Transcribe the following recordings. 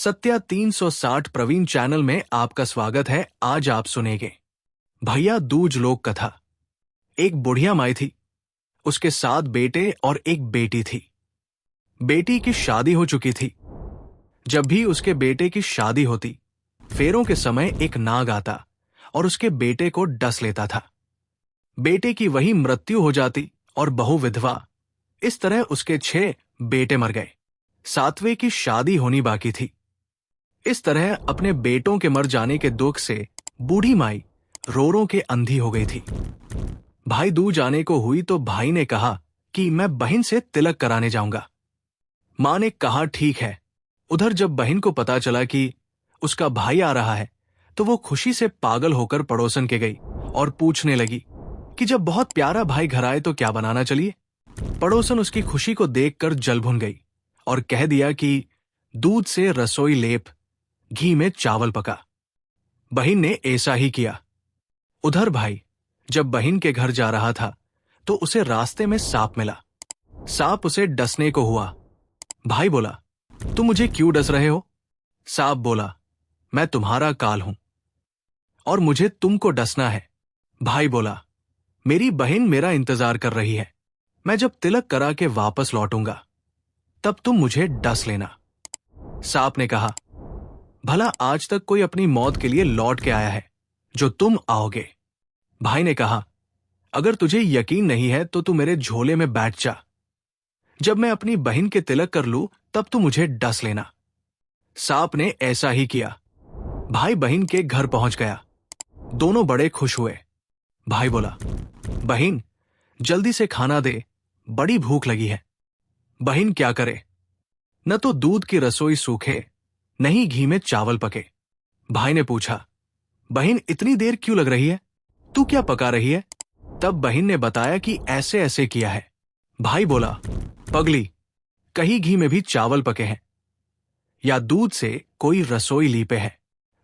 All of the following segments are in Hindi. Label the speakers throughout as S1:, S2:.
S1: सत्या 360 प्रवीण चैनल में आपका स्वागत है। आज आप सुनेंगे भैया दूज लोक कथा। एक बुढ़िया माई थी, उसके 7 बेटे और एक बेटी थी। बेटी की शादी हो चुकी थी। जब भी उसके बेटे की शादी होती, फेरों के समय एक नाग आता और उसके बेटे को डस लेता था। बेटे की वही मृत्यु हो जाती और बहू विधवा। इस तरह उसके 6 बेटे मर गए। 7वें की शादी होनी बाकी थी। इस तरह अपने बेटों के मर जाने के दुख से बूढ़ी माई रो रो के अंधी हो गई थी। भाई दूज आने को हुई तो भाई ने कहा कि मैं बहन से तिलक कराने जाऊंगा। मां ने कहा ठीक है। उधर जब बहन को पता चला कि उसका भाई आ रहा है तो वो खुशी से पागल होकर पड़ोसन के गई और पूछने लगी कि जब बहुत प्यारा भाई घर आए तो क्या बनाना चलिए। पड़ोसन उसकी खुशी को देखकर जल भुन गई और कह दिया कि दूध से रसोई लेप, घी में चावल पका। बहन ने ऐसा ही किया। उधर भाई जब बहन के घर जा रहा था तो उसे रास्ते में सांप मिला। सांप उसे डसने को हुआ। भाई बोला, तुम मुझे क्यों डस रहे हो? सांप बोला, मैं तुम्हारा काल हूं और मुझे तुमको डसना है। भाई बोला, मेरी बहन मेरा इंतजार कर रही है। मैं जब तिलक करा के वापस लौटूंगा तब तुम मुझे डस लेना। सांप ने कहा, भला आज तक कोई अपनी मौत के लिए लौट के आया है जो तुम आओगे? भाई ने कहा, अगर तुझे यकीन नहीं है तो तू मेरे झोले में बैठ जा। जब मैं अपनी बहन के तिलक कर लूं तब तू मुझे डस लेना। सांप ने ऐसा ही किया। भाई बहन के घर पहुंच गया। दोनों बड़े खुश हुए। भाई बोला, बहन जल्दी से खाना दे, बड़ी भूख लगी है। बहन क्या करे? न तो दूध की रसोई सूखे, नहीं घी में चावल पके। भाई ने पूछा, बहन इतनी देर क्यों लग रही है? तू क्या पका रही है? तब बहन ने बताया कि ऐसे ऐसे किया है। भाई बोला, पगली, कहीं घी में भी चावल पके हैं या दूध से कोई रसोई लीपे है?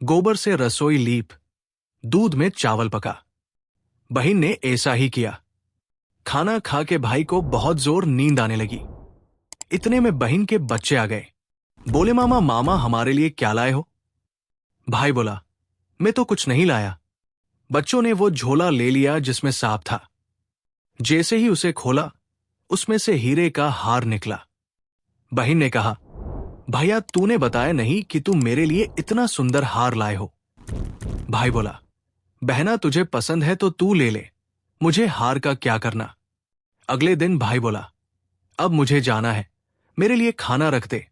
S1: गोबर से रसोई लीप, दूध में चावल पका। बहन ने ऐसा ही किया। खाना खा के भाई को बहुत जोर नींद आने लगी। इतने में बहन के बच्चे आ गए। बोले, मामा हमारे लिए क्या लाए हो? भाई बोला, मैं तो कुछ नहीं लाया। बच्चों ने वो झोला ले लिया जिसमें सांप था। जैसे ही उसे खोला उसमें से हीरे का हार निकला। बहन ने कहा, भैया तूने बताया नहीं कि तू मेरे लिए इतना सुंदर हार लाए हो। भाई बोला, बहना तुझे पसंद है तो तू ले ले, मुझे हार का क्या करना। अगले दिन भाई बोला, अब मुझे जाना है, मेरे लिए खाना रख दे।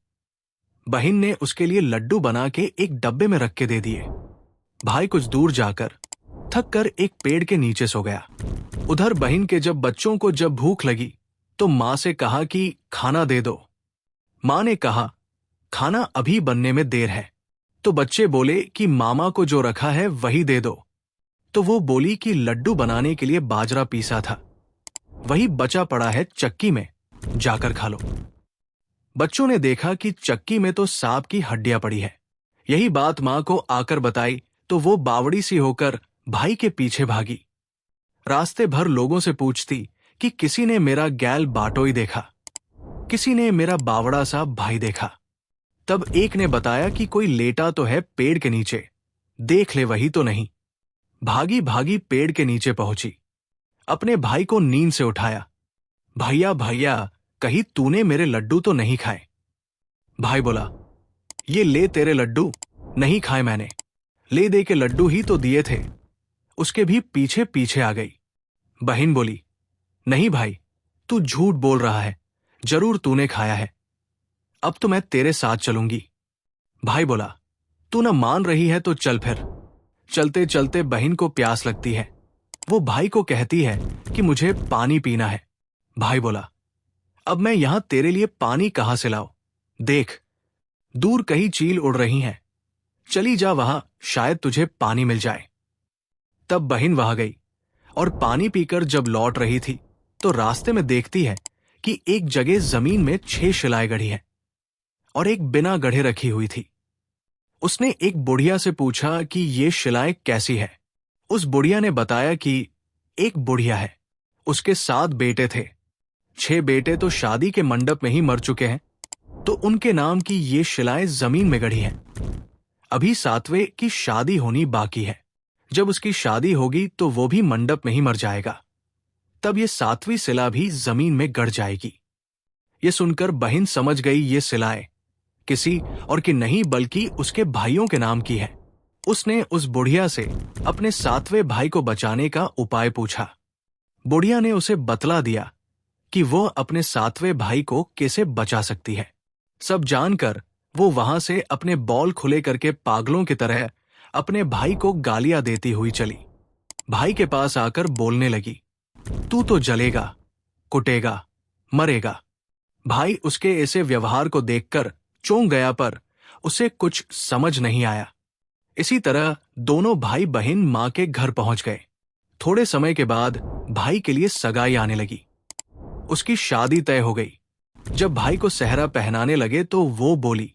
S1: बहन ने उसके लिए लड्डू बना के एक डब्बे में रख के दे दिए। भाई कुछ दूर जाकर थक कर एक पेड़ के नीचे सो गया। उधर बहन के जब बच्चों को जब भूख लगी तो मां से कहा कि खाना दे दो। मां ने कहा, खाना अभी बनने में देर है। तो बच्चे बोले कि मामा को जो रखा है वही दे दो। तो वो बोली कि लड्डू बनाने के लिए बाजरा पीसा था, वही बचा पड़ा है चक्की में, जाकर खा लो। बच्चों ने देखा कि चक्की में तो सांप की हड्डियां पड़ी है। यही बात मां को आकर बताई तो वो बावड़ी सी होकर भाई के पीछे भागी। रास्ते भर लोगों से पूछती कि किसी ने मेरा गैल बाटोई देखा, किसी ने मेरा बावड़ा सा भाई देखा। तब एक ने बताया कि कोई लेटा तो है पेड़ के नीचे, देख ले वही तो नहीं। भागी भागी पेड़ के नीचे पहुंची, अपने भाई को नींद से उठाया। भैया भैया, कहीं तूने मेरे लड्डू तो नहीं खाए? भाई बोला, ये ले तेरे लड्डू, नहीं खाए मैंने। ले दे के लड्डू ही तो दिए थे। उसके भी पीछे पीछे आ गई। बहन बोली, नहीं भाई, तू झूठ बोल रहा है, जरूर तूने खाया है। अब तो मैं तेरे साथ चलूंगी। भाई बोला, तू न मान रही है तो चल फिर। चलते चलते बहन को प्यास लगती है। वो भाई को कहती है कि मुझे पानी पीना है। भाई बोला, अब मैं यहां तेरे लिए पानी कहां से लाऊं? देख, दूर कहीं चील उड़ रही हैं, चली जा वहां, शायद तुझे पानी मिल जाए। तब बहन वहां गई और पानी पीकर जब लौट रही थी तो रास्ते में देखती है कि एक जगह जमीन में 6 शिलाएं गढ़ी हैं और एक बिना गढ़े रखी हुई थी। उसने एक बुढ़िया से पूछा कि ये शिलाएं कैसी है। उस बुढ़िया ने बताया कि एक बुढ़िया है, उसके 7 बेटे थे। 6 बेटे तो शादी के मंडप में ही मर चुके हैं, तो उनके नाम की ये शिलाएं जमीन में गढ़ी हैं। अभी सातवें की शादी होनी बाकी है। जब उसकी शादी होगी तो वो भी मंडप में ही मर जाएगा। तब ये सातवीं शिला भी जमीन में गड़ जाएगी। ये सुनकर बहन समझ गई ये शिलाएं किसी और की नहीं बल्कि उसके भाइयों के नाम की है। उसने उस बुढ़िया से अपने सातवें भाई को बचाने का उपाय पूछा। बुढ़िया ने उसे बतला दिया कि वो अपने सातवें भाई को कैसे बचा सकती है। सब जानकर वो वहां से अपने बॉल खुले करके पागलों की तरह अपने भाई को गालियां देती हुई चली। भाई के पास आकर बोलने लगी, तू तो जलेगा, कुटेगा, मरेगा। भाई उसके ऐसे व्यवहार को देखकर चौंक गया, पर उसे कुछ समझ नहीं आया। इसी तरह दोनों भाई बहन मां के घर पहुंच गए। थोड़े समय के बाद भाई के लिए सगाई आने लगी। उसकी शादी तय हो गई। जब भाई को सेहरा पहनाने लगे तो वो बोली,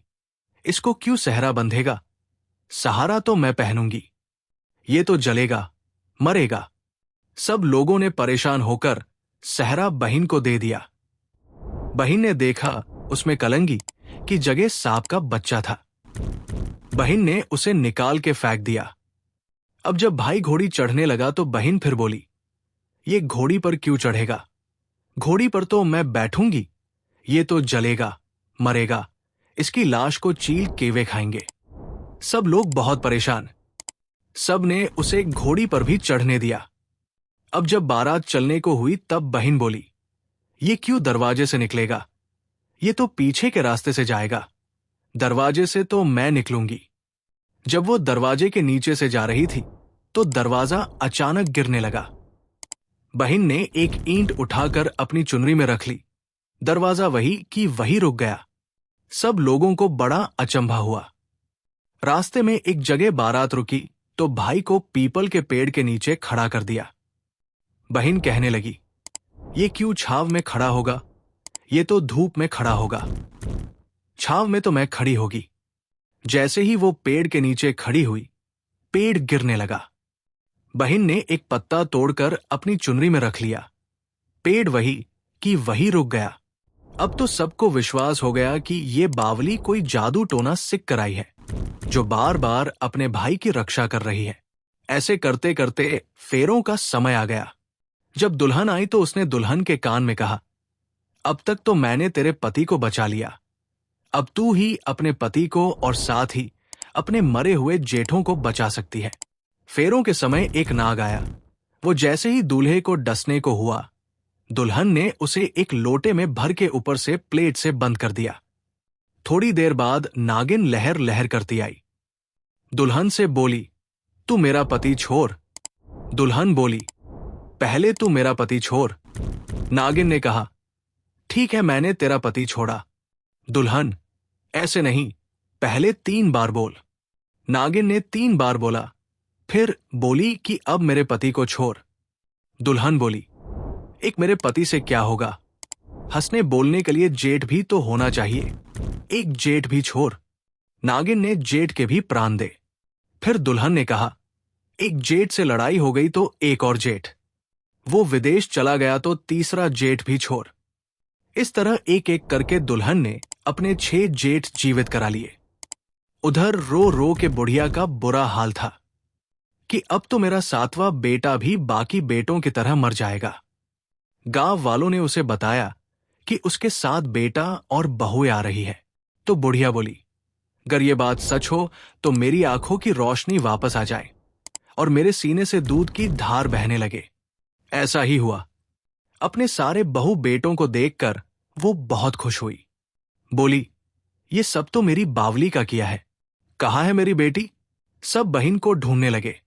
S1: इसको क्यों सेहरा बंधेगा? सहारा तो मैं पहनूंगी। ये तो जलेगा, मरेगा। सब लोगों ने परेशान होकर सेहरा बहन को दे दिया। बहन ने देखा उसमें कलंगी की जगह सांप का बच्चा था। बहन ने उसे निकाल के फेंक दिया। अब जब भाई घोड़ी चढ़ने लगा तो बहन फिर बोली, ये घोड़ी पर क्यों चढ़ेगा? घोड़ी पर तो मैं बैठूंगी। ये तो जलेगा, मरेगा। इसकी लाश को चील केवे खाएंगे। सब लोग बहुत परेशान। सब ने उसे घोड़ी पर भी चढ़ने दिया। अब जब बारात चलने को हुई तब बहन बोली, ये क्यों दरवाजे से निकलेगा? ये तो पीछे के रास्ते से जाएगा। दरवाजे से तो मैं निकलूंगी। जब वो दरवाजे के नीचे से जा रही थी तो दरवाजा अचानक गिरने लगा। बहन ने एक ईंट उठाकर अपनी चुनरी में रख ली। दरवाजा वही की वही रुक गया। सब लोगों को बड़ा अचंभा हुआ। रास्ते में एक जगह बारात रुकी तो भाई को पीपल के पेड़ के नीचे खड़ा कर दिया। बहन कहने लगी, ये क्यों छाव में खड़ा होगा? ये तो धूप में खड़ा होगा। छाव में तो मैं खड़ी होगी। जैसे ही वो पेड़ के नीचे खड़ी हुई, पेड़ गिरने लगा। बहन ने एक पत्ता तोड़कर अपनी चुनरी में रख लिया। पेड़ वही कि वही रुक गया। अब तो सबको विश्वास हो गया कि ये बावली कोई जादू टोना सीख कर आई है, जो बार बार अपने भाई की रक्षा कर रही है। ऐसे करते करते फेरों का समय आ गया। जब दुल्हन आई तो उसने दुल्हन के कान में कहा, अब तक तो मैंने तेरे पति को बचा लिया। अब तू ही अपने पति को और साथ ही अपने मरे हुए जेठों को बचा सकती है। फेरों के समय एक नाग आया। वो जैसे ही दूल्हे को डसने को हुआ, दुल्हन ने उसे एक लोटे में भर के ऊपर से प्लेट से बंद कर दिया। थोड़ी देर बाद नागिन लहर लहर करती आई। दुल्हन से बोली, तू मेरा पति छोड़। दुल्हन बोली, पहले तू मेरा पति छोड़। नागिन ने कहा, ठीक है, मैंने तेरा पति छोड़ा। दुल्हन, ऐसे नहीं, पहले 3 बार बोल। नागिन ने 3 बार बोला। फिर बोली कि अब मेरे पति को छोड़। दुल्हन बोली, एक मेरे पति से क्या होगा? हंसने बोलने के लिए जेठ भी तो होना चाहिए। एक जेठ भी छोड़। नागिन ने जेठ के भी प्राण दे। फिर दुल्हन ने कहा, एक जेठ से लड़ाई हो गई तो एक और जेठ। वो विदेश चला गया तो तीसरा जेठ भी छोड़। इस तरह एक एक करके दुल्हन ने अपने 6 जेठ जीवित करा लिए। उधर रो रो के बुढ़िया का बुरा हाल था कि अब तो मेरा 7वां बेटा भी बाकी बेटों की तरह मर जाएगा। गांव वालों ने उसे बताया कि उसके 7 बेटा और बहुएं आ रही है। तो बुढ़िया बोली, अगर ये बात सच हो तो मेरी आंखों की रोशनी वापस आ जाए और मेरे सीने से दूध की धार बहने लगे। ऐसा ही हुआ। अपने सारे बहू बेटों को देखकर वो बहुत खुश हुई। बोली, ये सब तो मेरी बावली का किया है। कहाँ है मेरी बेटी? सब बहन को ढूंढने लगे।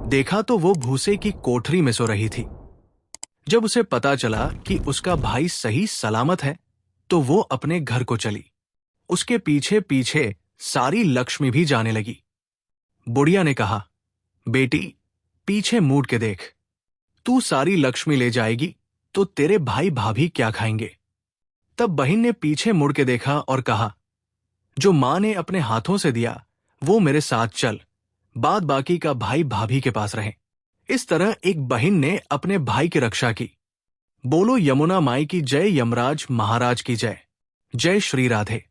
S1: देखा तो वो भूसे की कोठरी में सो रही थी। जब उसे पता चला कि उसका भाई सही सलामत है तो वो अपने घर को चली। उसके पीछे पीछे सारी लक्ष्मी भी जाने लगी। बुढ़िया ने कहा, बेटी, पीछे मुड़ के देख। तू सारी लक्ष्मी ले जाएगी तो तेरे भाई भाभी क्या खाएंगे? तब बहन ने पीछे मुड़ के देखा और कहा, जो मां ने अपने हाथों से दिया वो मेरे साथ चल, बाद बाकी का भाई भाभी के पास रहे। इस तरह एक बहन ने अपने भाई की रक्षा की। बोलो यमुना माई की जय, यमराज महाराज की जय। जय श्री राधे।